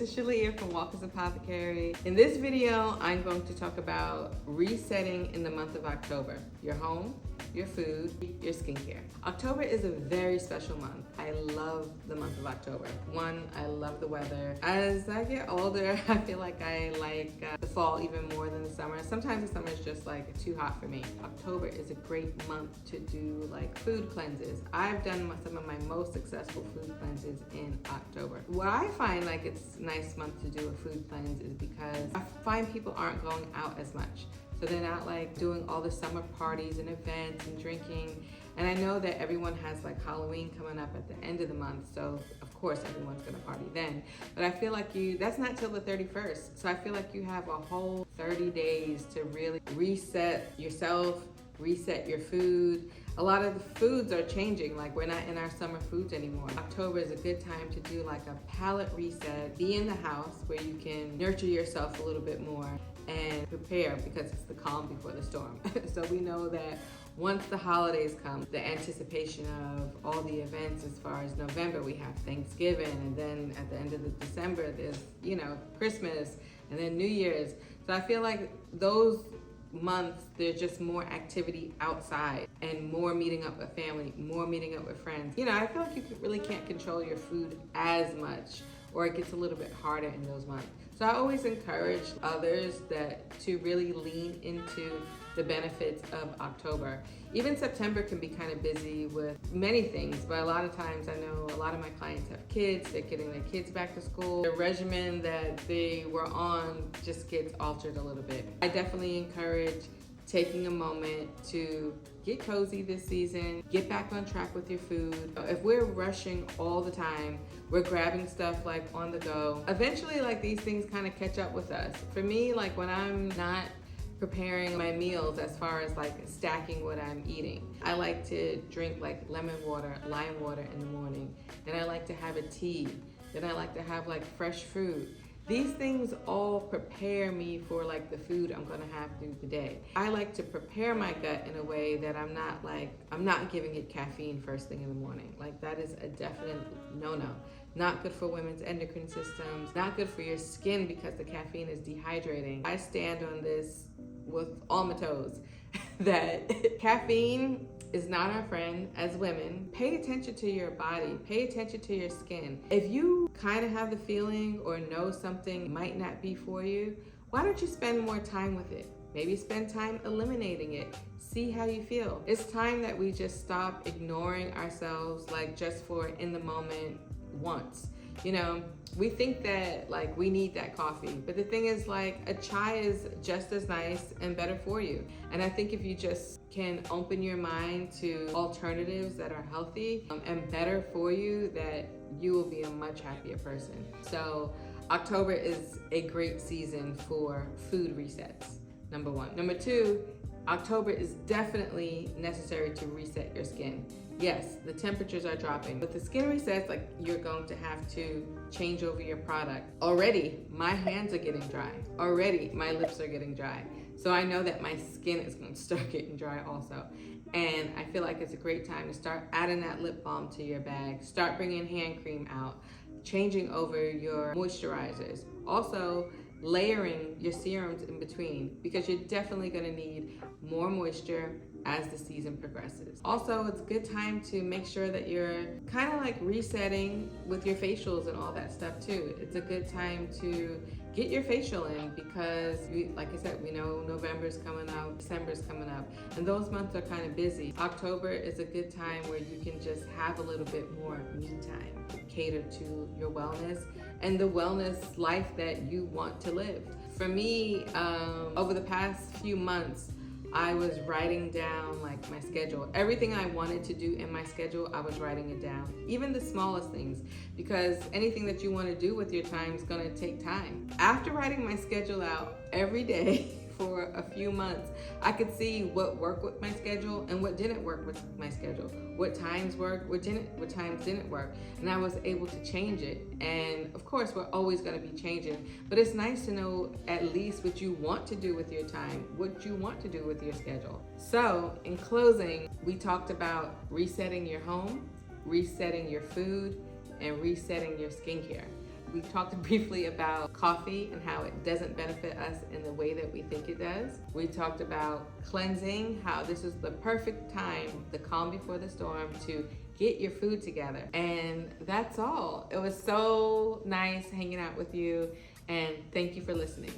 is Shea from Walker's Apothecary. In this video, I'm going to talk about resetting in the month of October. Your home, your food, your skincare. October is a very special month. I love the month of October. One, I love the weather. As I get older, I feel like I like the fall even more than the summer. Sometimes the summer is just like too hot for me. October is a great month to do like food cleanses. I've done some of my most successful food cleanses in October. What I find like it's a nice month to do a food cleanse is because I find people aren't going out as much. So they're not like doing all the summer parties and events and drinking. And I know that everyone has like Halloween coming up at the end of the month. So of course everyone's gonna party then. But I feel like that's not till the 31st. So I feel like you have a whole 30 days to really reset yourself, reset your food. A lot of the foods are changing, like we're not in our summer foods anymore. October is a good time to do like a palate reset, be in the house where you can nurture yourself a little bit more and prepare because it's the calm before the storm. So we know that once the holidays come, the anticipation of all the events as far as November, we have Thanksgiving, and then at the end of the December, there's, Christmas, and then New Year's. So I feel like those months, there's just more activity outside and more meeting up with family, more meeting up with friends. I feel like you really can't control your food as much, or it gets a little bit harder in those months. So I always encourage others to really lean into the benefits of October. Even September can be kind of busy with many things, but a lot of times I know a lot of my clients have kids, they're getting their kids back to school. The regimen that they were on just gets altered a little bit. I definitely encourage taking a moment to get cozy this season, get back on track with your food. If we're rushing all the time, we're grabbing stuff like on the go, eventually like these things kind of catch up with us. For me, like when I'm not preparing my meals as far as like stacking what I'm eating, I like to drink like lemon water, lime water in the morning. Then I like to have a tea. Then I like to have like fresh fruit. These things all prepare me for like the food I'm gonna have through the day. I like to prepare my gut in a way that I'm not giving it caffeine first thing in the morning. Like that is a definite no-no. Not good for women's endocrine systems, not good for your skin because the caffeine is dehydrating. I stand on this with all my toes that caffeine is not our friend as women. Pay attention to your body, pay attention to your skin. If you kind of have the feeling or know something might not be for you, why don't you spend more time with it? Maybe spend time eliminating it. See how you feel. It's time that we just stop ignoring ourselves like just for in the moment wants. We think that like we need that coffee, but the thing is like a chai is just as nice and better for you. And I think if you just can open your mind to alternatives that are healthy and better for you, that you will be a much happier person. So October is a great season for food resets, number one. Number two, October is definitely necessary to reset your skin. Yes, the temperatures are dropping. With the skin resets, like you're going to have to change over your product. Already, my hands are getting dry. Already, my lips are getting dry. So I know that my skin is going to start getting dry also. And I feel like it's a great time to start adding that lip balm to your bag. Start bringing hand cream out. Changing over your moisturizers. Also, layering your serums in between because you're definitely going to need more moisture as the season progresses. Also, it's a good time to make sure that you're kind of like resetting with your facials and all that stuff too. It's a good time to get your facial in because like I said, we know November's coming up, December's coming up, and those months are kind of busy. October is a good time where you can just have a little bit more me time, cater to your wellness and the wellness life that you want to live. For me, over the past few months, I was writing down like my schedule. Everything I wanted to do in my schedule, I was writing it down. Even the smallest things, because anything that you want to do with your time is going to take time. After writing my schedule out every day for a few months, I could see what worked with my schedule and what didn't work with my schedule. What times worked, what times didn't work. And I was able to change it. And of course, we're always gonna be changing, but it's nice to know at least what you want to do with your time, what you want to do with your schedule. So in closing, we talked about resetting your home, resetting your food, and resetting your skincare. We talked briefly about coffee and how it doesn't benefit us in the way that we think it does. We talked about cleansing, how this is the perfect time, the calm before the storm, to get your food together. And that's all. It was so nice hanging out with you, and thank you for listening.